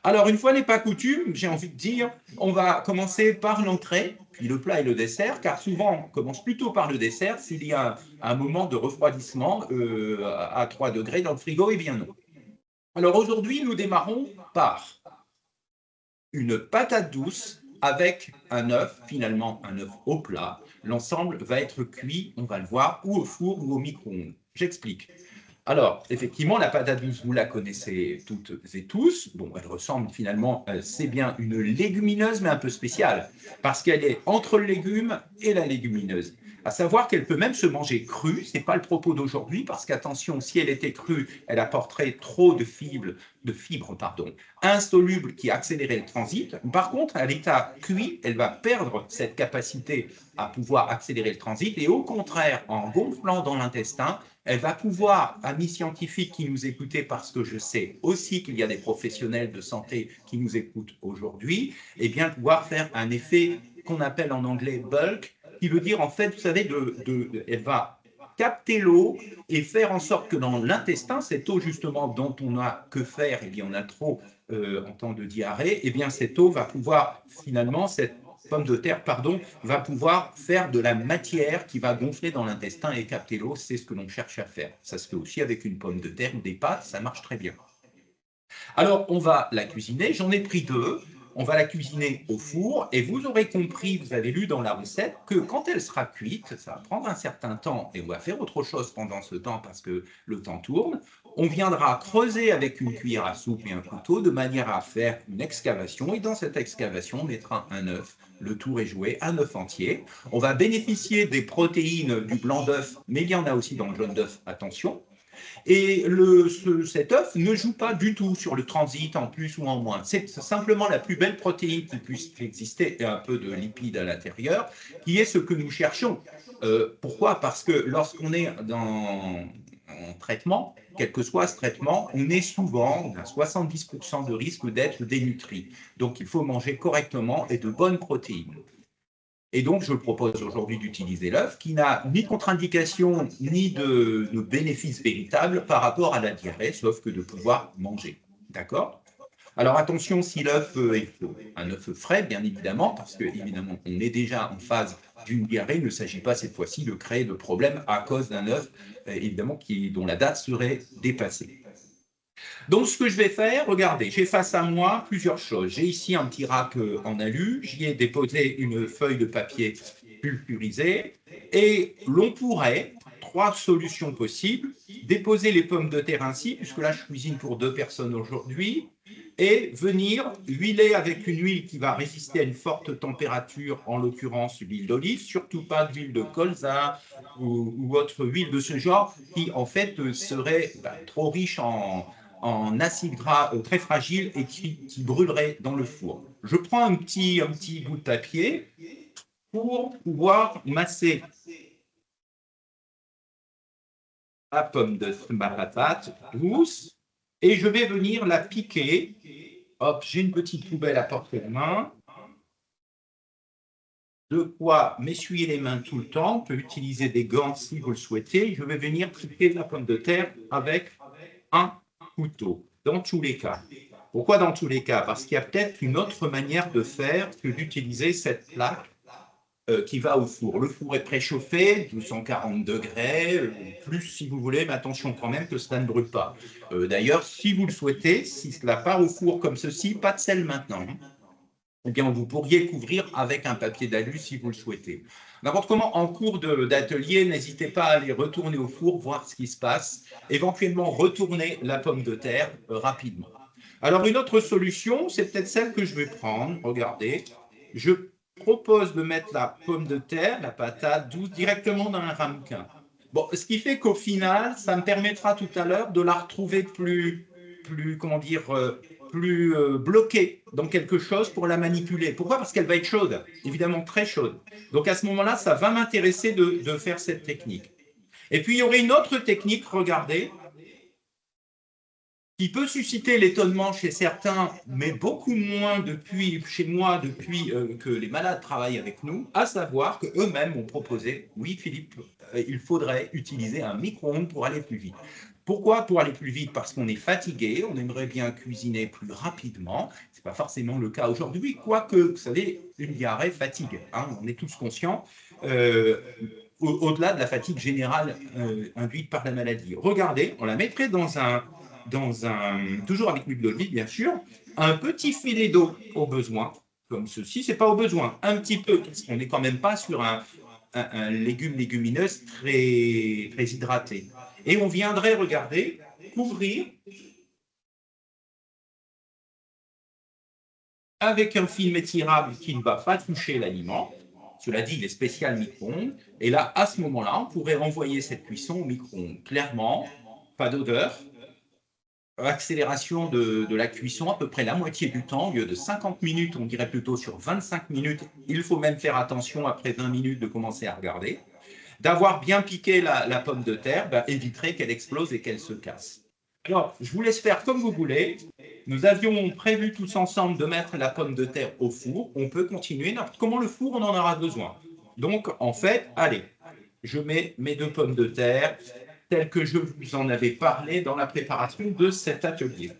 Alors, une fois n'est pas coutume, j'ai envie de dire, on va commencer par l'entrée, puis le plat et le dessert, car souvent, on commence plutôt par le dessert s'il y a un moment de refroidissement à 3 degrés dans le frigo, eh bien non. Alors aujourd'hui, nous démarrons par une patate douce avec un œuf, finalement un œuf au plat. L'ensemble va être cuit, on va le voir, ou au four ou au micro-ondes. J'explique. Alors, effectivement, la patate douce, vous la connaissez toutes et tous. Bon, elle ressemble finalement, c'est bien une légumineuse, mais un peu spéciale, parce qu'elle est entre le légume et la légumineuse. À savoir qu'elle peut même se manger crue, ce n'est pas le propos d'aujourd'hui, parce qu'attention, si elle était crue, elle apporterait trop de fibres insolubles qui accéléreraient le transit. Par contre, à l'état cuit, elle va perdre cette capacité à pouvoir accélérer le transit, et au contraire, en gonflant dans l'intestin, elle va pouvoir, amis scientifiques qui nous écoutez, parce que je sais aussi qu'il y a des professionnels de santé qui nous écoutent aujourd'hui, eh bien pouvoir faire un effet qu'on appelle en anglais bulk, qui veut dire en fait, vous savez, elle va capter l'eau et faire en sorte que dans l'intestin, cette eau justement dont on a que faire, il y en a trop en temps de diarrhée, eh bien cette eau va pouvoir finalement, cette pomme de terre, pardon, va pouvoir faire de la matière qui va gonfler dans l'intestin et capter l'eau. C'est ce que l'on cherche à faire. Ça se fait aussi avec une pomme de terre ou des pâtes, ça marche très bien. Alors, on va la cuisiner. J'en ai pris deux. On va la cuisiner au four et vous aurez compris, vous avez lu dans la recette, que quand elle sera cuite, ça va prendre un certain temps et on va faire autre chose pendant ce temps parce que le temps tourne. On viendra creuser avec une cuillère à soupe et un couteau de manière à faire une excavation et dans cette excavation, on mettra un œuf. Le tour est joué, un œuf entier. On va bénéficier des protéines du blanc d'œuf, mais il y en a aussi dans le jaune d'œuf, attention. Et cet œuf ne joue pas du tout sur le transit en plus ou en moins. C'est simplement la plus belle protéine qui puisse exister et un peu de lipides à l'intérieur, qui est ce que nous cherchons. Pourquoi? Parce que lorsqu'on est en traitement, quel que soit ce traitement, on est souvent, on a 70% de risque d'être dénutri. Donc il faut manger correctement et de bonnes protéines. Et donc, je propose aujourd'hui d'utiliser l'œuf qui n'a ni contre-indication ni de bénéfice véritable par rapport à la diarrhée, sauf que de pouvoir manger. D'accord? Alors attention, si l'œuf est un œuf frais, bien évidemment, parce que évidemment, on est déjà en phase d'une diarrhée, il ne s'agit pas cette fois-ci de créer de problème à cause d'un œuf, évidemment, dont la date serait dépassée. Donc, ce que je vais faire, regardez, j'ai face à moi plusieurs choses. J'ai ici un petit rack en alu, j'y ai déposé une feuille de papier pulvérisée et l'on pourrait, trois solutions possibles, déposer les pommes de terre ainsi, puisque là je cuisine pour 2 personnes aujourd'hui, et venir huiler avec une huile qui va résister à une forte température, en l'occurrence l'huile d'olive, surtout pas d'huile de colza ou autre huile de ce genre, qui en fait serait trop riche en acides gras très fragiles et qui brûlerait dans le four. Je prends un petit bout de papier pour pouvoir masser ma patate douce et je vais venir la piquer. Hop, j'ai une petite poubelle à portée de main. De quoi m'essuyer les mains tout le temps. On peut utiliser des gants si vous le souhaitez. Je vais venir piquer la pomme de terre avec un couteau, dans tous les cas. Pourquoi dans tous les cas? Parce qu'il y a peut-être une autre manière de faire que d'utiliser cette plaque qui va au four. Le four est préchauffé, 240 degrés, plus si vous voulez, mais attention quand même que cela ne brûle pas. D'ailleurs, si vous le souhaitez, si cela part au four comme ceci, pas de sel maintenant. Eh bien, vous pourriez couvrir avec un papier d'alu si vous le souhaitez. N'importe comment, en cours d'atelier, n'hésitez pas à aller retourner au four, voir ce qui se passe, éventuellement retourner la pomme de terre rapidement. Alors, une autre solution, c'est peut-être celle que je vais prendre. Regardez, je propose de mettre la pomme de terre, la patate douce, directement dans un ramequin. Bon, ce qui fait qu'au final, ça me permettra tout à l'heure de la retrouver comment dire, plus bloquée dans quelque chose pour la manipuler. Pourquoi? Parce qu'elle va être chaude, évidemment très chaude. Donc à ce moment-là, ça va m'intéresser de faire cette technique. Et puis il y aurait une autre technique, regardez, qui peut susciter l'étonnement chez certains, mais beaucoup moins chez moi depuis que les malades travaillent avec nous, à savoir qu'eux-mêmes m'ont proposé, oui Philippe, il faudrait utiliser un micro-ondes pour aller plus vite. Pourquoi pour aller plus vite? Parce qu'on est fatigué, on aimerait bien cuisiner plus rapidement. Ce n'est pas forcément le cas aujourd'hui, quoique, vous savez, une diarrhée fatigue. Hein, on est tous conscients. Au-delà de la fatigue générale induite par la maladie. Regardez, on la mettrait toujours avec l'huile d'olive, bien sûr, un petit filet d'eau au besoin, comme ceci. C'est pas au besoin, un petit peu, parce qu'on n'est quand même pas sur un légumineuse très hydraté. Et on viendrait, regarder, couvrir avec un film étirable qui ne va pas toucher l'aliment. Cela dit, il est spécial micro-ondes. Et là, à ce moment-là, on pourrait renvoyer cette cuisson au micro-ondes. Clairement, pas d'odeur, accélération de la cuisson à peu près la moitié du temps. Au lieu de 50 minutes, on dirait plutôt sur 25 minutes. Il faut même faire attention après 20 minutes de commencer à regarder. D'avoir bien piqué la pomme de terre éviterait qu'elle explose et qu'elle se casse. Alors, je vous laisse faire comme vous voulez. Nous avions prévu tous ensemble de mettre la pomme de terre au four. On peut continuer. Comment le four, on en aura besoin. Donc, en fait, allez, je mets mes 2 pommes de terre telles que je vous en avais parlé dans la préparation de cet atelier.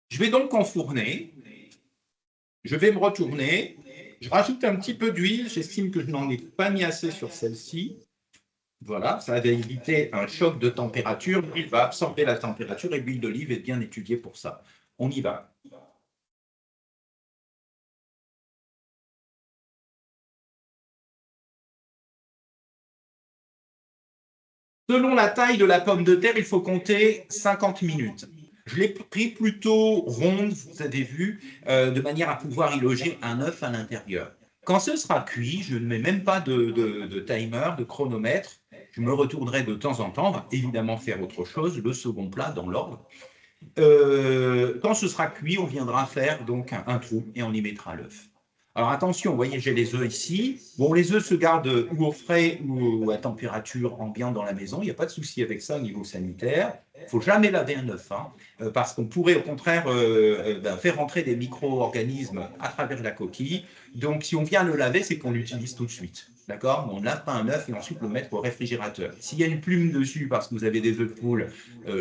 Je vais donc enfourner. Je vais me retourner. Je rajoute un petit peu d'huile. J'estime que je n'en ai pas mis assez sur celle-ci. Voilà, ça va éviter un choc de température. L'huile va absorber la température et l'huile d'olive est bien étudiée pour ça. On y va. Selon la taille de la pomme de terre, il faut compter 50 minutes. Je l'ai pris plutôt ronde, vous avez vu, de manière à pouvoir y loger un œuf à l'intérieur. Quand ce sera cuit, je ne mets même pas de timer, de chronomètre. Je me retournerai de temps en temps. On va évidemment faire autre chose, le second plat dans l'ordre. Quand ce sera cuit, on viendra faire donc un trou et on y mettra l'œuf. Alors attention, vous voyez, j'ai les œufs ici. Bon, les œufs se gardent ou au frais ou à température ambiante dans la maison. Il n'y a pas de souci avec ça au niveau sanitaire. Il ne faut jamais laver un œuf, hein, parce qu'on pourrait au contraire faire rentrer des micro-organismes à travers la coquille. Donc si on vient le laver, c'est qu'on l'utilise tout de suite. D'accord? On ne lave pas un œuf et ensuite le mettre au réfrigérateur. S'il y a une plume dessus parce que vous avez des œufs de poule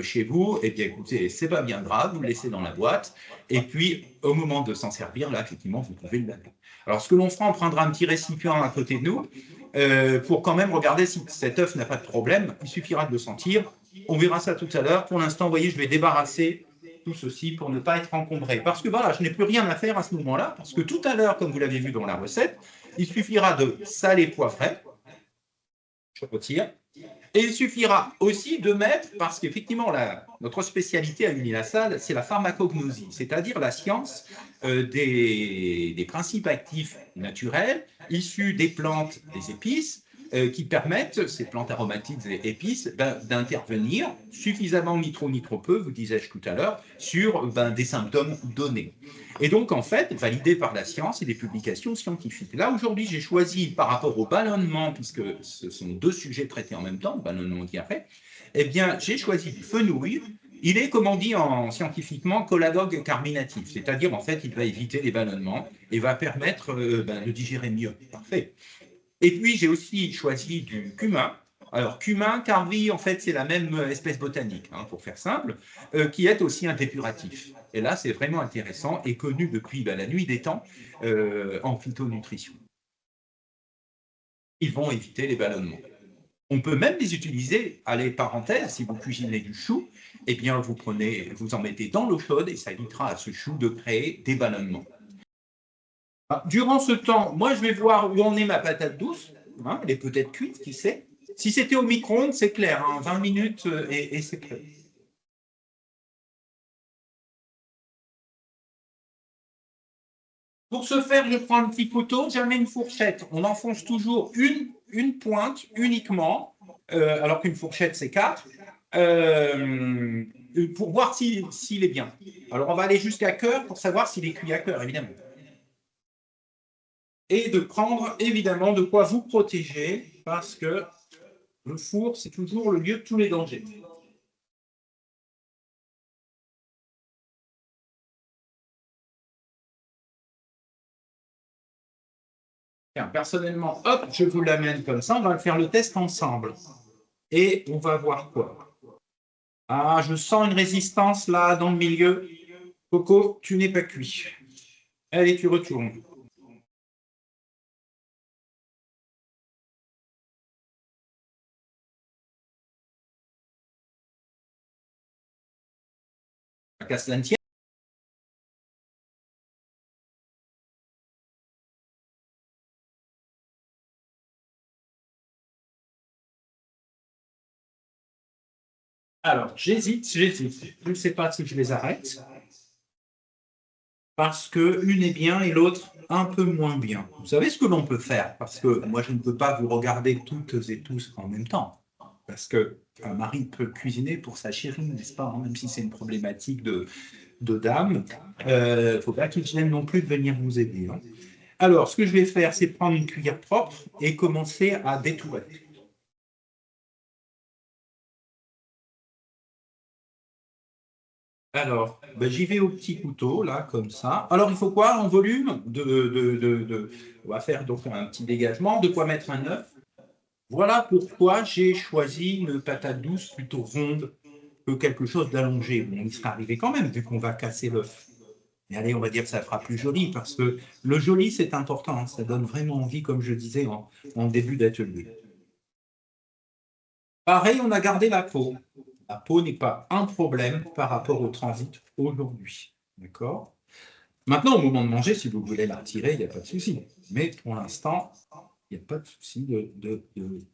chez vous, eh bien écoutez, c'est pas bien grave, vous le laissez dans la boîte. Et puis au moment de s'en servir, là, effectivement, vous pouvez le laver. Alors, ce que l'on fera, on prendra un petit récipient à côté de nous pour quand même regarder si cet œuf n'a pas de problème. Il suffira de le sentir. On verra ça tout à l'heure. Pour l'instant, vous voyez, je vais débarrasser tout ceci pour ne pas être encombré. Parce que voilà, je n'ai plus rien à faire à ce moment-là. Parce que tout à l'heure, comme vous l'avez vu dans la recette, il suffira de saler, poivrer. Je retire. Et il suffira aussi de mettre, parce qu'effectivement, notre spécialité à Unilassal, c'est la pharmacognosie, c'est-à-dire la science des principes actifs naturels issus des plantes, des épices, qui permettent, ces plantes aromatiques et épices, d'intervenir suffisamment, ni trop ni trop peu, vous disais-je tout à l'heure, sur des symptômes donnés. Et donc, en fait, validé par la science et des publications scientifiques. Là, aujourd'hui, j'ai choisi, par rapport au ballonnement, puisque ce sont 2 sujets traités en même temps, le ballonnement diarrhée, eh bien, j'ai choisi du fenouil. Il est, comme on dit scientifiquement, cholagogue carminatif, c'est-à-dire, en fait, il va éviter les ballonnements et va permettre de digérer mieux. Parfait. Et puis, j'ai aussi choisi du cumin. Alors, cumin, carvi, en fait, c'est la même espèce botanique, hein, pour faire simple, qui est aussi un dépuratif. Et là, c'est vraiment intéressant et connu depuis la nuit des temps en phytonutrition. Ils vont éviter les ballonnements. On peut même les utiliser, allez, parenthèse, si vous cuisinez du chou, eh bien, vous en mettez dans l'eau chaude et ça évitera à ce chou de créer des ballonnements. Durant ce temps, moi, je vais voir où en est ma patate douce. Hein, elle est peut-être cuite, qui sait. Si c'était au micro-ondes, c'est clair, hein, 20 minutes et c'est prêt. Pour ce faire, je prends un petit couteau, j'amène une fourchette. On enfonce toujours une pointe uniquement, alors qu'une fourchette, c'est 4, pour voir s'il est bien. Alors, on va aller jusqu'à cœur pour savoir s'il est cuit à cœur, évidemment. Et de prendre, évidemment, de quoi vous protéger, parce que le four, c'est toujours le lieu de tous les dangers. Tiens, personnellement, hop, je vous l'amène comme ça, on va faire le test ensemble. Et on va voir quoi. Ah, je sens une résistance là dans le milieu. Coco, tu n'es pas cuit. Allez, tu retournes. Qu'à cela ne tienne. Alors, j'hésite. Je ne sais pas si je les arrête. Parce qu'une est bien et l'autre un peu moins bien. Vous savez ce que l'on peut faire? Parce que moi, je ne peux pas vous regarder toutes et tous en même temps. Parce qu'un mari peut cuisiner pour sa chérie, n'est-ce pas? Même si c'est une problématique de dame, il ne faut pas qu'il gêne non plus de venir vous aider. Hein. Alors, ce que je vais faire, c'est prendre une cuillère propre et commencer à détourer. Alors, ben, j'y vais au petit couteau, là, comme ça. Alors, il faut quoi en volume On va faire donc un petit dégagement. De quoi mettre un œuf. Voilà pourquoi j'ai choisi une patate douce plutôt ronde que quelque chose d'allongé. Bon, il sera arrivé quand même, vu qu'on va casser l'œuf. Mais allez, on va dire que ça fera plus joli, parce que le joli, c'est important. Hein. Ça donne vraiment envie, comme je disais en début d'atelier. Pareil, on a gardé la peau. La peau n'est pas un problème par rapport au transit aujourd'hui. D'accord? Maintenant, au moment de manger, si vous voulez la retirer, il n'y a pas de souci. Mais pour l'instant, il n'y a pas de souci de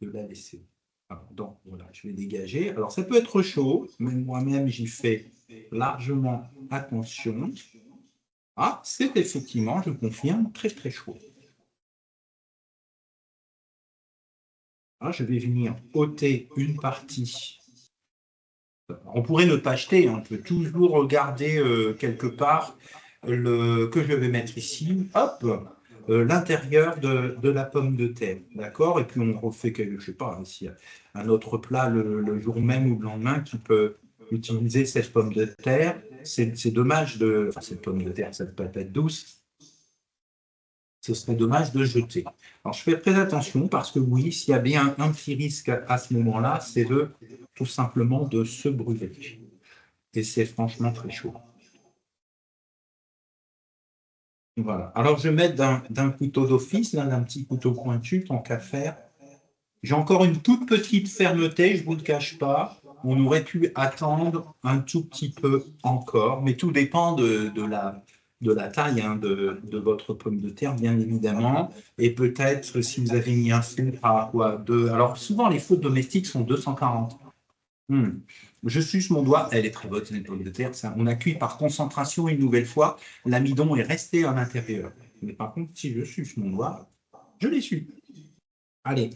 la laisser. Alors, donc, voilà, je vais dégager. Alors, ça peut être chaud, mais moi-même, j'y fais largement attention. Ah, c'est effectivement, je confirme, très très chaud. Ah, je vais venir ôter une partie. On pourrait ne pas acheter, on peut toujours regarder quelque part que je vais mettre ici. Hop, l'intérieur de la pomme de terre, d'accord? Et puis on refait, je ne sais pas, hein, s'il y a un autre plat le jour même ou le lendemain qui peut utiliser cette pomme de terre. C'est dommage enfin, cette pomme de terre, cette patate douce, ce serait dommage de jeter. Alors je fais très attention parce que oui, s'il y a bien un petit risque à ce moment-là, c'est tout simplement de se brûler. Et c'est franchement très chaud. Voilà. Alors je vais mettre d'un couteau d'office, d'un petit couteau pointu, tant qu'à faire. J'ai encore une toute petite fermeté, je ne vous le cache pas. On aurait pu attendre un tout petit peu encore, mais tout dépend de la taille hein, de votre pomme de terre, bien évidemment. Et peut-être si vous avez mis un four à quoi alors souvent les fours domestiques sont 240. Je suce mon doigt, elle est très bonne, cette pomme de terre. Ça, on a cuit par concentration une nouvelle fois, l'amidon est resté à l'intérieur. Mais par contre, si je suce mon doigt, je les suis. Allez,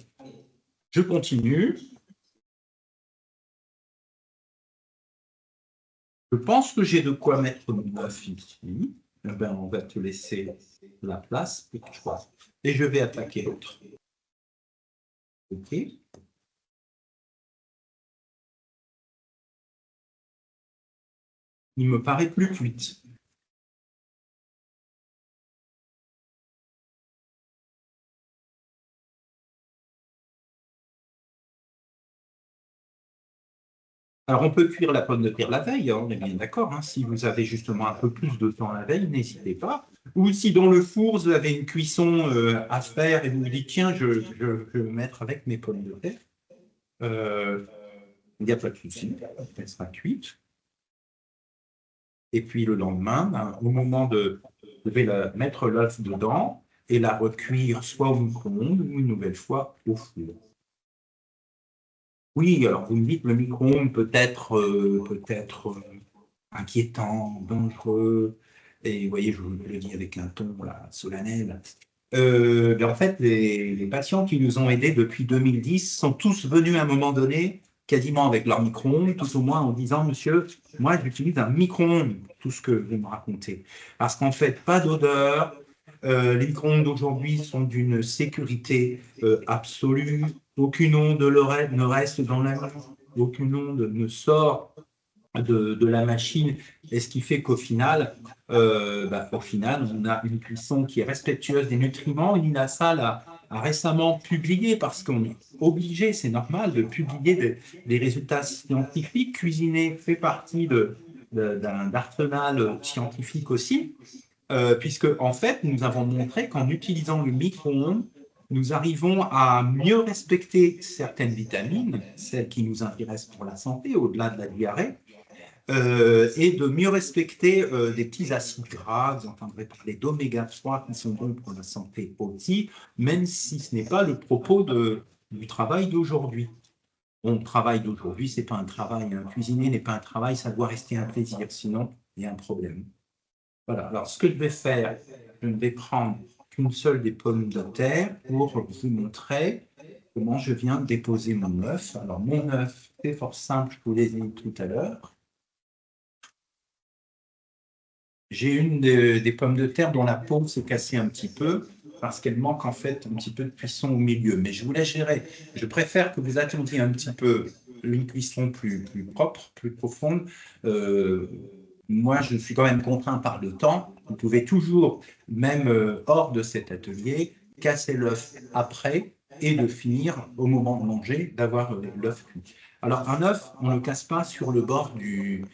je continue. Je pense que j'ai de quoi mettre mon œuf ici. Eh ben, on va te laisser la place pour toi. Et je vais attaquer l'autre. OK. Il me paraît plus cuite. Alors, on peut cuire la pomme de terre la veille, hein, on est bien d'accord. Hein, si vous avez justement un peu plus de temps la veille, n'hésitez pas. Ou si dans le four, vous avez une cuisson à faire et vous vous dites, tiens, je vais me mettre avec mes pommes de terre, il n'y a pas de souci, elle sera cuite. Et puis le lendemain, ben, au moment vous devez mettre l'œuf dedans et la recuire soit au micro-ondes ou une nouvelle fois au four. Oui, alors vous me dites le micro-ondes peut-être inquiétant, dangereux, et vous voyez, je vous le dis avec un ton là, solennel. Ben, en fait, les patients qui nous ont aidés depuis 2010 sont tous venus à un moment donné, quasiment avec leur micro-ondes, tout au moins en disant, monsieur, moi j'utilise un micro-ondes, tout ce que vous me racontez. Parce qu'en fait, pas d'odeur, les micro-ondes d'aujourd'hui sont d'une sécurité absolue, aucune onde ne reste dans la main, aucune onde ne sort de la machine, et ce qui fait qu'au final, au final, on a une cuisson qui est respectueuse des nutriments. L'INASA a récemment publié, parce qu'on est obligé, c'est normal, de publier des résultats scientifiques. Cuisiner fait partie d'un arsenal scientifique aussi, puisque en fait, nous avons montré qu'en utilisant le micro-ondes, nous arrivons à mieux respecter certaines vitamines, celles qui nous intéressent pour la santé, au-delà de la diarrhée, et de mieux respecter des petits acides gras. Vous entendrez parler d'oméga 3 qui sont bons pour la santé aussi, même si ce n'est pas le propos du travail d'aujourd'hui. Bon, le travail d'aujourd'hui, ce n'est pas un travail. Hein. Cuisiner n'est pas un travail, ça doit rester un plaisir, sinon il y a un problème. Voilà, alors ce que je vais faire, je ne vais prendre qu'une seule des pommes de terre pour vous montrer comment je viens de déposer mon œuf. Alors mon œuf, c'est fort simple, je vous l'ai dit tout à l'heure. J'ai une des pommes de terre dont la peau s'est cassée un petit peu parce qu'elle manque en fait un petit peu de cuisson au milieu. Mais je vous la gérerai. Je préfère que vous attendiez un petit peu une cuisson plus propre, plus profonde. Euh, Moi, je suis quand même contraint par le temps. Vous pouvez toujours, même hors de cet atelier, casser l'œuf après et de finir au moment de manger, d'avoir l'œuf cuit. Alors, un œuf, on ne le casse pas sur le bord du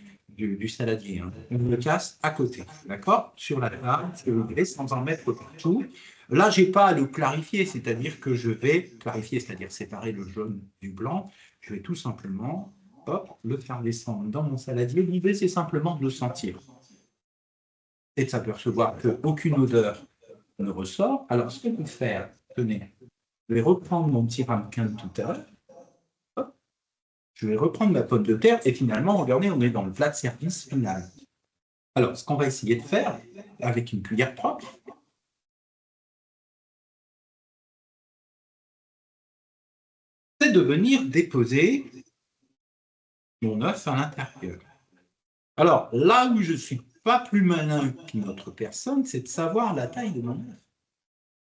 saladier. Hein. On le casse à côté, d'accord? Sur la table, ce que vous voulez, sans en mettre partout. Là, je n'ai pas à le clarifier, c'est-à-dire que je vais clarifier, c'est-à-dire séparer le jaune du blanc. Je vais tout simplement, hop, le faire descendre dans mon saladier. L'idée, c'est simplement de le sentir et de s'apercevoir qu'aucune odeur ne ressort. Alors, ce que je vais faire, tenez, je vais reprendre mon petit ramequin de tout à l'heure. Je vais reprendre ma pomme de terre et finalement, regardez, on est dans le plat de service final. Alors, ce qu'on va essayer de faire avec une cuillère propre, c'est de venir déposer mon œuf à l'intérieur. Alors, là où je ne suis pas plus malin qu'une autre personne, c'est de savoir la taille de mon œuf.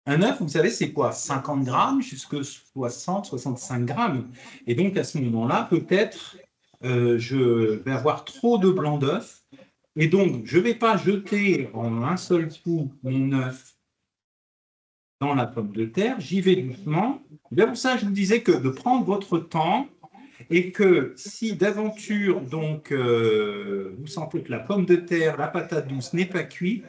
Un œuf, vous savez, c'est quoi? 50 grammes jusqu'à 60, 65 grammes. Et donc, à ce moment-là, peut-être, je vais avoir trop de blanc d'œuf. Et donc, je ne vais pas jeter en un seul coup mon œuf dans la pomme de terre. J'y vais doucement. Bien pour ça, je vous disais que de prendre votre temps et que si d'aventure, donc, vous sentez que la pomme de terre, la patate douce n'est pas cuite,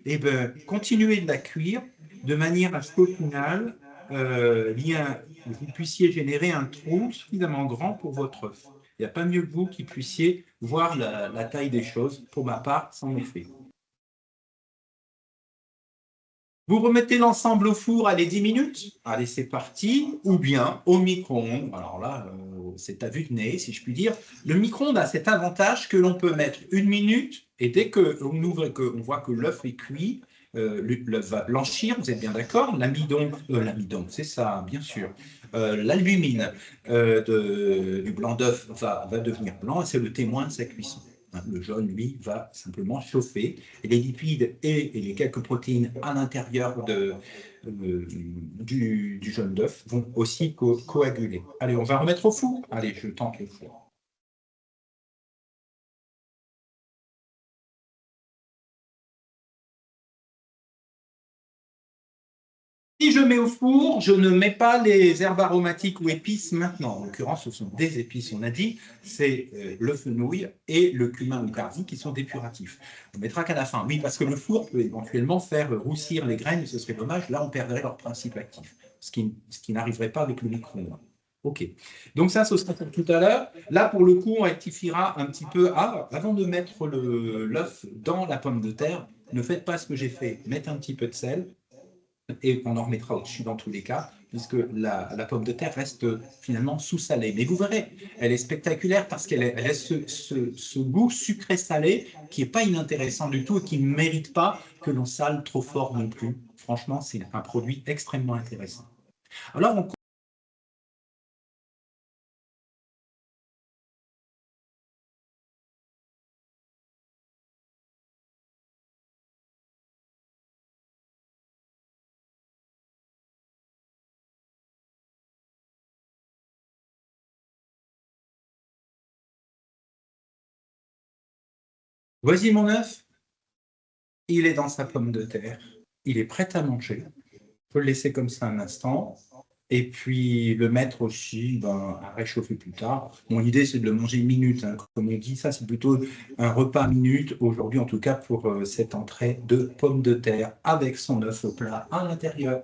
eh bien, continuez de la cuire de manière à ce qu'au final, vous puissiez générer un trou suffisamment grand pour votre œuf. Il n'y a pas mieux que vous qui puissiez voir la taille des choses. Pour ma part, c'en est fait. Vous remettez l'ensemble au four, allez, 10 minutes. Allez, c'est parti. Ou bien au micro-ondes. Alors là, c'est à vue de nez, si je puis dire. Le micro-ondes a cet avantage que l'on peut mettre 1 minute et dès qu'on ouvre et qu'on voit que l'œuf est cuit, l'œuf va blanchir, vous êtes bien d'accord? L'amidon, c'est ça, bien sûr. L'albumine du blanc d'œuf va devenir blanc et c'est le témoin de sa cuisson. Le jaune, lui, va simplement chauffer. Et les lipides et les quelques protéines à l'intérieur du jaune d'œuf vont aussi coaguler. Allez, on va remettre au four. Allez, je tente le four. Si je mets au four, je ne mets pas les herbes aromatiques ou épices maintenant. En l'occurrence, ce sont des épices, on a dit. C'est le fenouil et le cumin ou cardi qui sont dépuratifs. On ne mettra qu'à la fin. Oui, parce que le four peut éventuellement faire roussir les graines, ce serait dommage. Là, on perdrait leur principe actif, ce qui n'arriverait pas avec le micro-ondes. OK. Donc ça, ce sera pour tout à l'heure. Là, pour le coup, on rectifiera un petit peu. Ah, avant de mettre l'œuf dans la pomme de terre, ne faites pas ce que j'ai fait. Mettez un petit peu de sel et on en remettra au-dessus dans tous les cas, puisque la pomme de terre reste finalement sous-salée. Mais vous verrez, elle est spectaculaire parce qu'elle a ce goût sucré-salé qui n'est pas inintéressant du tout et qui ne mérite pas que l'on sale trop fort non plus. Franchement, c'est un produit extrêmement intéressant. Alors, on Voici mon œuf. Il est dans sa pomme de terre. Il est prêt à manger. On peut le laisser comme ça un instant. Et puis le mettre aussi à réchauffer plus tard. Mon idée, c'est de le manger minute. Hein. Comme on dit, ça, c'est plutôt un repas minute, aujourd'hui en tout cas, pour cette entrée de pommes de terre avec son œuf au plat à l'intérieur.